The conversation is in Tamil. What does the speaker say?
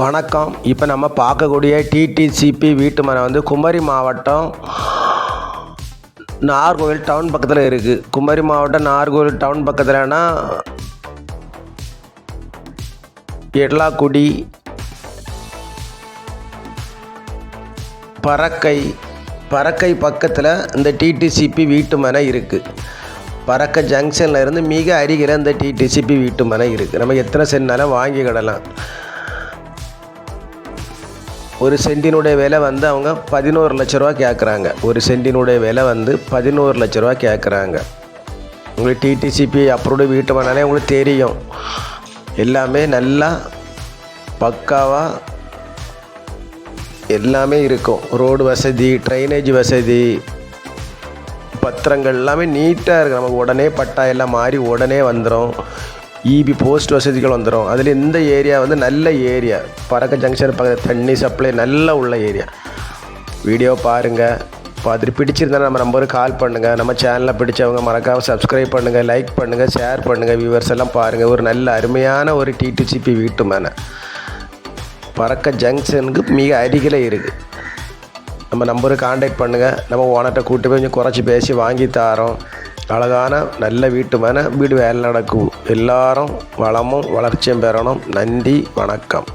வணக்கம். இப்போ நம்ம பார்க்கக்கூடிய டிடிசிபி வீட்டுமனை வந்து குமரி மாவட்டம் நாகர்கோவில் டவுன் பக்கத்தில் இருக்குது. குமரி மாவட்டம் நாகர்கோவில் டவுன் பக்கத்தில்னா எட்லாக்குடி, பறக்கை பக்கத்தில் இந்த டிடிசிபி வீட்டுமனை இருக்குது. பறக்கை ஜங்ஷனில் இருந்து மிக அருகில் இந்த டிடிசிபி வீட்டுமனை இருக்குது. நம்ம எத்தனை சென்ட்னாலும் வாங்கிக்கிடலாம். ஒரு சென்டினுடைய விலை வந்து அவங்க 11 லட்ச ரூபா கேட்குறாங்க. ஒரு சென்டினுடைய விலை வந்து 11 லட்ச ரூபா கேட்குறாங்க. உங்களுக்கு டிடிசிபி அப்ரூவ்டு வீட்டுமனைனாலே உங்களுக்கு தெரியும். எல்லாமே நல்லா பக்காவாக எல்லாமே இருக்கும். ரோடு வசதி, ட்ரைனேஜ் வசதி, பத்திரங்கள் எல்லாமே நீட்டாக இருக்குது. நமக்கு உடனே பட்டா எல்லாம் மாறி உடனே வந்துடும். இபி போஸ்ட் வசதிகள் வந்துடும். அதில் இந்த ஏரியா வந்து நல்ல ஏரியா. பறக்கை ஜங்ஷன் பக்கத்தில் தண்ணி சப்ளை நல்லா உள்ள ஏரியா. வீடியோ பாருங்கள். பார்த்துட்டு பிடிச்சிருந்தா நம்ம நம்பருக்கு கால் பண்ணுங்கள். நம்ம சேனலில் பிடிச்சவங்க மறக்காமல் சப்ஸ்கிரைப் பண்ணுங்கள், லைக் பண்ணுங்கள், ஷேர் பண்ணுங்கள். வியூவர்ஸ் எல்லாம் பாருங்கள். ஒரு நல்ல அருமையான ஒரு டிடிசிபி வீட்டுமனை பறக்கை ஜங்ஷனுக்கு மிக அருகில் இருக்குது. நம்ம நம்பருக்கு கான்டாக்ட் பண்ணுங்கள். நம்ம ஓனர்கிட்ட கூட்டு போய் கொஞ்சம் குறைச்சி பேசி வாங்கி தரோம். அழகான நல்ல வீட்டுமனை வீடு வேலை நடக்கும். எல்லாரும் வளமும் வளர்ச்சியும் பெறணும். நன்றி, வணக்கம்.